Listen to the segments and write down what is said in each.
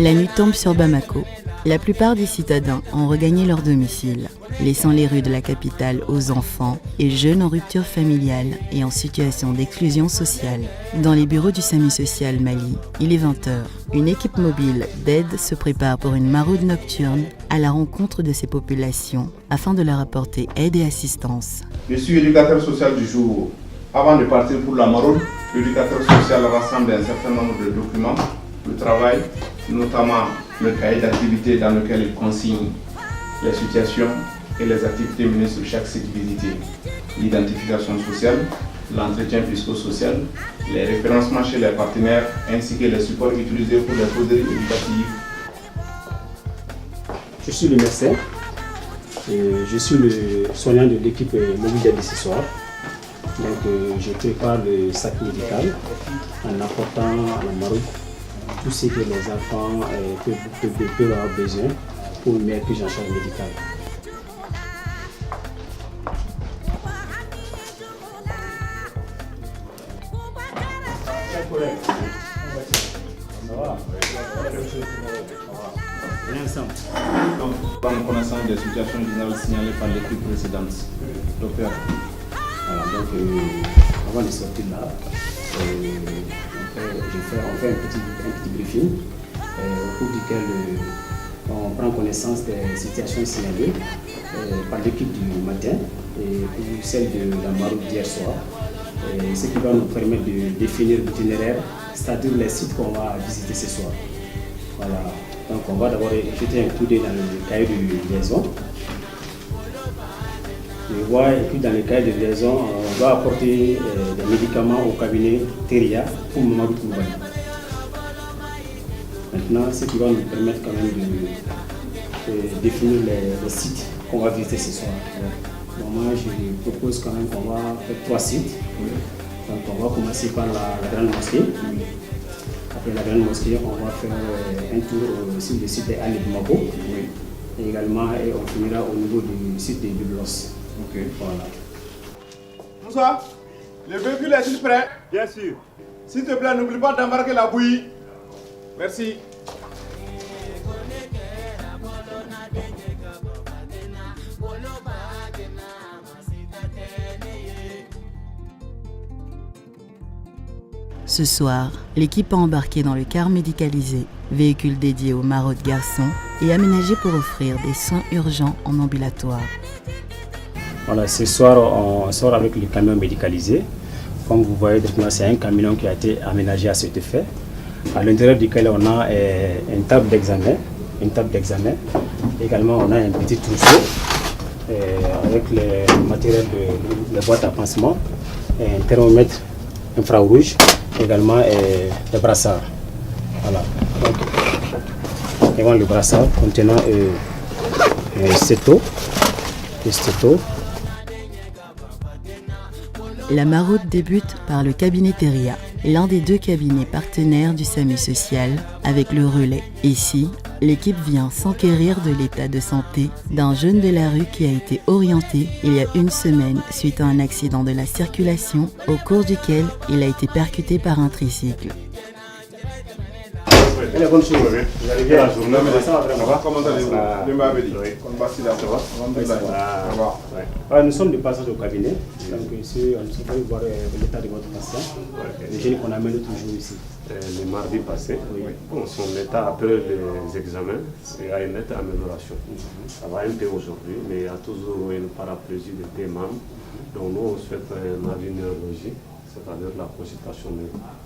La nuit tombe sur Bamako. La plupart des citadins ont regagné leur domicile, laissant les rues de la capitale aux enfants et jeunes en rupture familiale et en situation d'exclusion sociale. Dans les bureaux du SAMU social Mali, il est 20h. Une équipe mobile d'aide se prépare pour une maraude nocturne à la rencontre de ces populations afin de leur apporter aide et assistance. Je suis éducateur social du jour. Avant de partir pour la maraude, l'éducateur social rassemble un certain nombre de documents de travail, notamment le cahier d'activité dans lequel il consigne les situations et les activités menées sur chaque site visité, l'identification sociale, l'entretien psychosocial, les référencements chez les partenaires ainsi que les supports utilisés pour les causeries éducatives. Je suis le médecin, je suis le soignant de l'équipe mobile d'aide ce soir. Donc je prépare le sac médical en apportant à la maraude tout ce que les enfants peuvent avoir besoin pour une meilleure prise en charge médicale. Donc, prendre connaissance des situations générales signalées par l'équipe précédente. Docteur. Voilà, donc avant de sortir là, on fait un petit briefing au cours duquel on prend connaissance des situations signalées par l'équipe du matin et celle de la maraude d'hier soir. Ce qui va nous permettre de définir l'itinéraire, c'est-à-dire les sites qu'on va visiter ce soir. Voilà. Donc on va d'abord jeter un coup d'œil dans le cahier de liaison. Et puis dans le cahier de liaison, on va apporter des médicaments au cabinet Teria pour Mamadou Koulibaly. Maintenant, ce qui va nous permettre quand même de définir les sites qu'on va visiter ce soir. Donc moi, je propose quand même qu'on va faire 3 sites. Donc on va commencer par la grande mosquée. Après la grande mosquée, on va faire un tour sur le site d'Anne de Mabo. Et également, on finira au niveau du site de Biblos. Ok. Voilà. Moussa, le véhicule est-il prêt? Bien sûr. S'il te plaît, n'oublie pas d'embarquer la bouillie. Merci. Ce soir, l'équipe a embarqué dans le car médicalisé, véhicule dédié aux maraudes garçons et aménagé pour offrir des soins urgents en ambulatoire. Voilà, ce soir, on sort avec le camion médicalisé. Comme vous voyez, c'est un camion qui a été aménagé à cet effet. À l'intérieur duquel on a une table d'examen. Également, on a un petit trousseau avec le matériel de boîte à pansement, un thermomètre infrarouge, également des brassards. Voilà. Donc, également le brassard contenant un stéto. La maraude débute par le cabinet Teria, l'un des 2 cabinets partenaires du SAMU social avec le relais. Ici, l'équipe vient s'enquérir de l'état de santé d'un jeune de la rue qui a été orienté il y a une semaine suite à un accident de la circulation au cours duquel il a été percuté par un tricycle. Elle est bonne chose. Vous allez bien la journée, ça va vraiment. Comment allez-vous? Nous sommes de passage au cabinet. Donc ici, nous sommes voir l'état de votre patient. Le jeune qu'on amène toujours ici. Le mardi passé, son état après les examens, il y a une nette amélioration. Ça va un peu aujourd'hui, mais il y a toujours une paraplégie de deux membres. Donc nous, on souhaite un avis neurologique, c'est-à-dire la consultation médicale.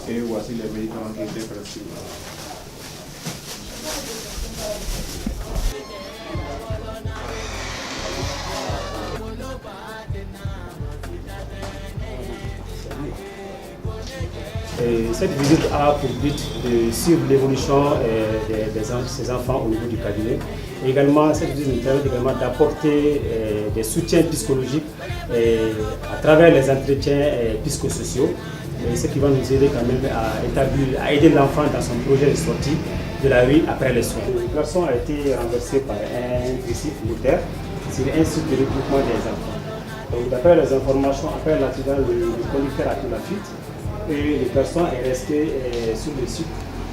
Et voici les médicaments qui étaient prescrits. Cette visite a pour but de suivre l'évolution de ces enfants au niveau du cabinet. Et également, cette visite nous permet également d'apporter des soutiens psychologiques à travers les entretiens psychosociaux, ce qui va nous aider quand même à aider l'enfant dans son projet de sortie de la rue après les soins. Le garçon a été renversé par un tricycle moteur sur un site de regroupement des enfants. Donc, d'après les informations, après l'accident, le conducteur a pris la fuite et le garçon est resté sur le site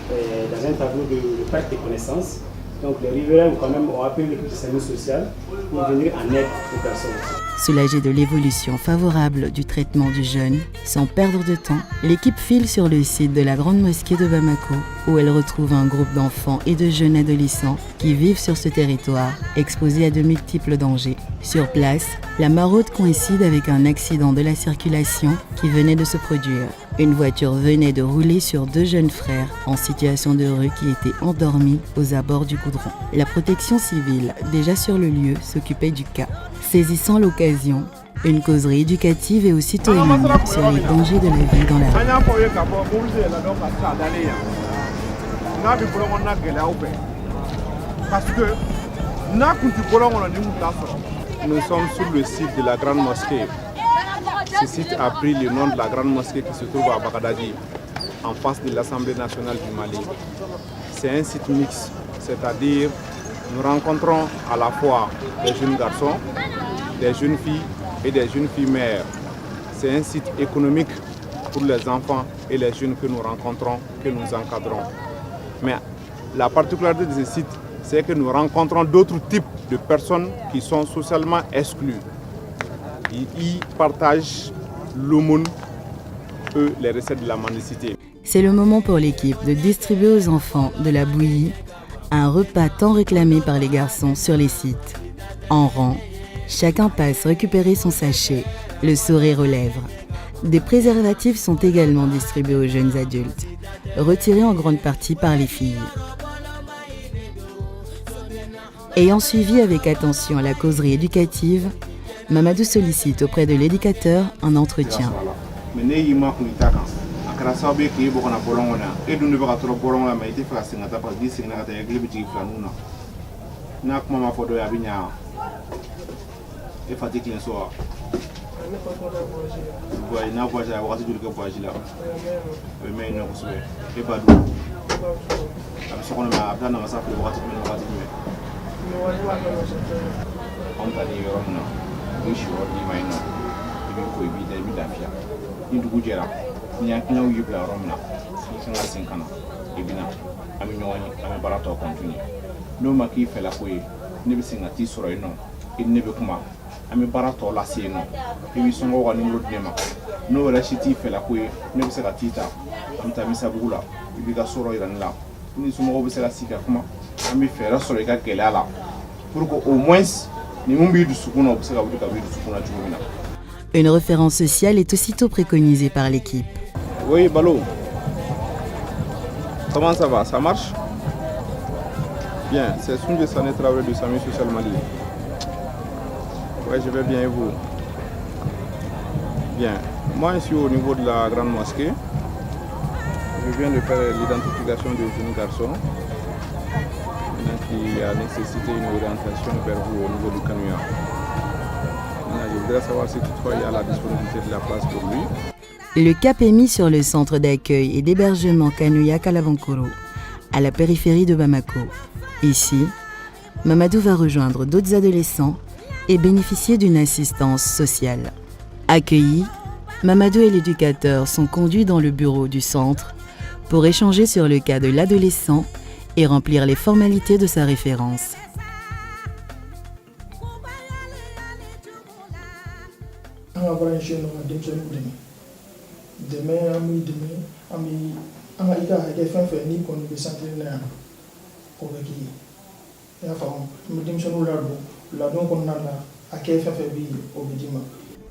dans un tableau de perte de connaissances. Donc les riverains quand même ont appelé l'équipe de service social pour venir en aide aux personnes. Soulagée de l'évolution favorable du traitement du jeune, sans perdre de temps, l'équipe file sur le site de la Grande Mosquée de Bamako, où elle retrouve un groupe d'enfants et de jeunes adolescents qui vivent sur ce territoire, exposés à de multiples dangers. Sur place, la maraude coïncide avec un accident de la circulation qui venait de se produire. Une voiture venait de rouler sur 2 jeunes frères en situation de rue qui étaient endormis aux abords du goudron. La protection civile, déjà sur le lieu, s'occupait du cas. Saisissant l'occasion, une causerie éducative est aussitôt émise sur les dangers de la vie dans la rue. Nous sommes sur le site de la Grande Mosquée. Ce site a pris le nom de la Grande Mosquée qui se trouve à Bagdadi, en face de l'Assemblée nationale du Mali. C'est un site mixte, c'est-à-dire nous rencontrons à la fois des jeunes garçons, des jeunes filles et des jeunes filles mères. C'est un site économique pour les enfants et les jeunes que nous rencontrons, que nous encadrons. Mais la particularité de ce site, c'est que nous rencontrons d'autres types de personnes qui sont socialement exclues. Ils partagent l'aumône, eux, les recettes de la mendicité. C'est le moment pour l'équipe de distribuer aux enfants de la bouillie, un repas tant réclamé par les garçons sur les sites. En rang, chacun passe récupérer son sachet, le sourire aux lèvres. Des préservatifs sont également distribués aux jeunes adultes, retirés en grande partie par les filles. Ayant suivi avec attention la causerie éducative, Mamadou sollicite auprès de l'éducateur un entretien. Une référence sociale est aussitôt préconisée par l'équipe. Oui, Balo. Comment ça va? Ça marche? Bien, c'est Sounje Sané, travailleur du SAMU Social Mali. Oui, je vais bien et vous? Bien. Moi, je suis au niveau de la Grande Mosquée. Je viens de faire l'identification des jeunes garçons qui a nécessité une orientation vers vous au niveau du Kanouya. Je voudrais savoir si toutefois il y a la disponibilité de la place pour lui. Le cap est mis sur le centre d'accueil et d'hébergement Kanouya Kalavankoro, à la périphérie de Bamako. Ici, Mamadou va rejoindre d'autres adolescents et bénéficier d'une assistance sociale. Accueillis, Mamadou et l'éducateur sont conduits dans le bureau du centre pour échanger sur le cas de l'adolescent et remplir les formalités de sa référence.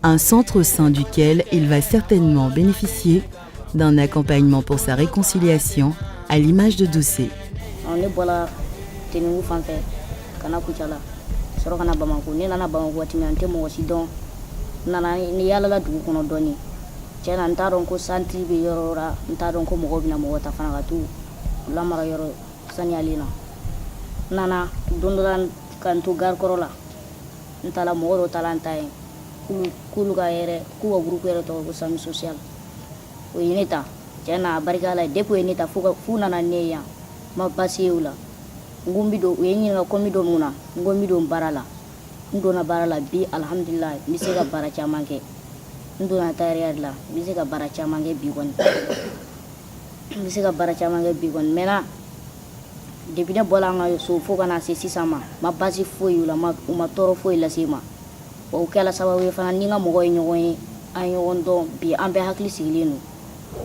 Un centre au sein duquel il va certainement bénéficier d'un accompagnement pour sa réconciliation à l'image de Doucé. On est voilà, tenez-vous fanfare, kana kuchala, soro kana Bamako, ne nana Bamako watimi ante mo sidon, nana ni yala la dugu kono doni. Tiena ntaron ko santi be yorora, ntaron ko mo bina mo wata fana gatu, lamara yoro sani alina. Nana dondolan kantu gar korola. Ntala mo ro talanta en. Kulu ga yere, kuwa groupe yere to ko SAMU social. O yineta, tiena barikala depo yineta funa na neya. Ma pasiula ngumbi do yenyi na komi do muna ngombi do barala ndo na barala bi alhamdulillah misega bara chamange ndo na tayari la misega bara chamange bi woni n bɛ se ka baara caman kɛ bi kɔni mɛnna depuis ne bɔla an ka so fo ka na se sisan ma ma basi foyi u la u ma tɔɔrɔ foyi lase n ma wa o kɛla sababu ye fana ni n ka mɔgɔw ye ɲɔgɔn ye an ye ɲɔgɔn dɔn bi an bɛɛ hakili sigilen don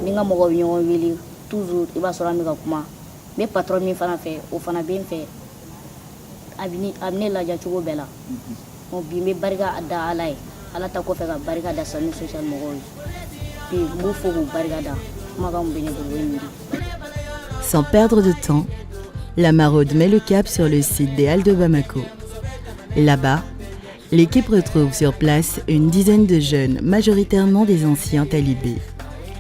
ni n ka mɔgɔw ye ɲɔgɔn wele toujours i b'a sɔrɔ an bɛ ka kuma n bɛ patron min fana fɛ o fana bɛ n fɛ a bɛ ne ladiya cogo bɛɛ la bi n bɛ barika da Ala ye Ala ta kɔfɛ ka barika da SAMU social mɔgɔw ye bi n b'u fo k'u barika da kumakan min bɛ ne bolo o ye nin de. Sans perdre de temps, la maraude met le cap sur le site des Halles de Bamako. Là-bas, l'équipe retrouve sur place une dizaine de jeunes, majoritairement des anciens talibés.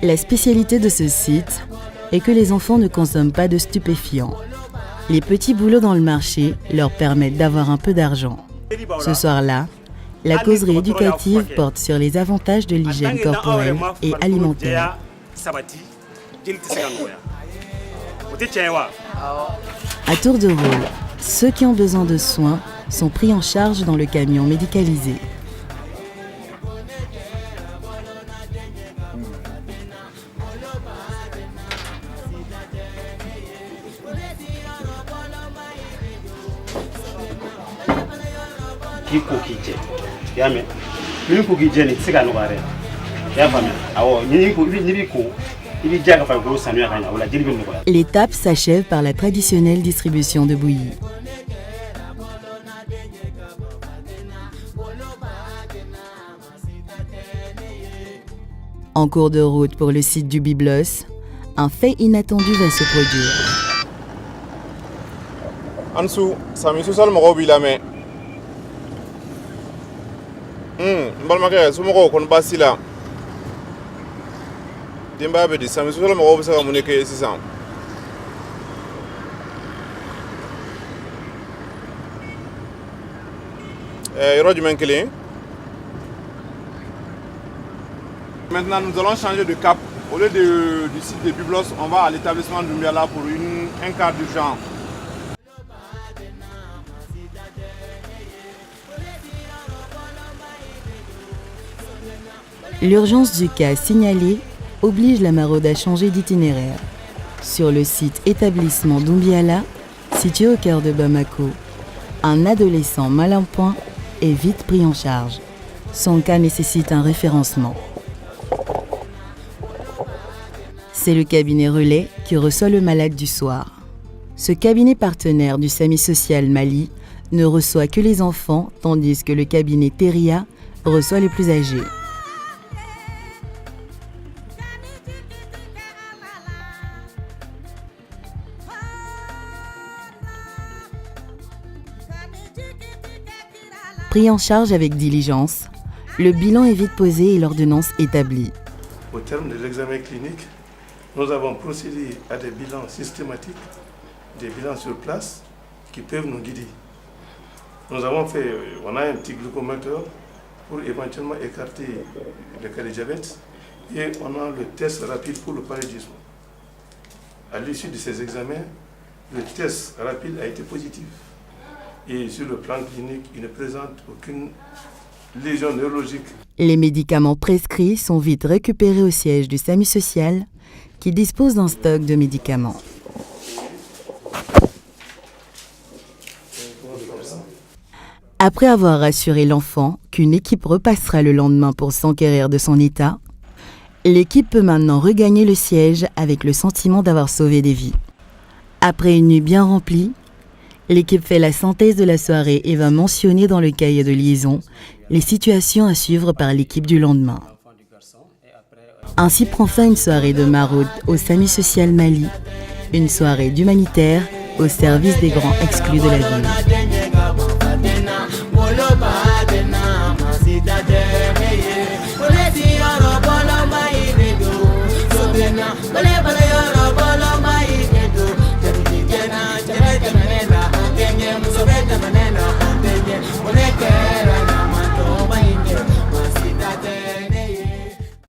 La spécialité de ce site est que les enfants ne consomment pas de stupéfiants. Les petits boulots dans le marché leur permettent d'avoir un peu d'argent. Ce soir-là, la causerie éducative porte sur les avantages de l'hygiène corporelle et alimentaire. À tour de rôle, ceux qui ont besoin de soins sont pris en charge dans le camion médicalisé. L'étape s'achève par la traditionnelle distribution de bouillie. En cours de route pour le site du Biblos, un fait inattendu va se produire. Ansou, SAMU social mɔgɔw b'i lamɛn. N balimakɛ somɔgɔw kɔni baasi la. Denbaya bɛ di SAMU social mɔgɔw bɛ se ka mun de kɛ sisan? Yɔrɔ jumɛn kelen? Maintenant, nous allons changer de cap. Au lieu du site de Biblos, on va à l'établissement de Mbiala pour un cas d'urgence. L'urgence du cas signalé oblige la maraude à changer d'itinéraire. Sur le site établissement d'Umbiala, situé au cœur de Bamako, un adolescent mal en point est vite pris en charge. Son cas nécessite un référencement. C'est le cabinet relais qui reçoit le malade du soir. Ce cabinet partenaire du SAMU social Mali ne reçoit que les enfants, tandis que le cabinet Teria reçoit les plus âgés. Pris en charge avec diligence, le bilan est vite posé et l'ordonnance établie. Au terme de l'examen clinique, nous avons procédé à des bilans systématiques, des bilans sur place qui peuvent nous guider. On a un petit glucométeur pour éventuellement écarter le cas de diabète et on a le test rapide pour le paludisme. À l'issue de ces examens, le test rapide a été positif. Et sur le plan clinique, il ne présente aucune lésion neurologique. Les médicaments prescrits sont vite récupérés au siège du SAMU social qui dispose d'un stock de médicaments. Après avoir rassuré l'enfant qu'une équipe repassera le lendemain pour s'enquérir de son état, l'équipe peut maintenant regagner le siège avec le sentiment d'avoir sauvé des vies. Après une nuit bien remplie, l'équipe fait la synthèse de la soirée et va mentionner dans le cahier de liaison les situations à suivre par l'équipe du lendemain. Ainsi prend fin une soirée de maraude au SAMU social Mali, une soirée d'humanitaire au service des grands exclus de la ville.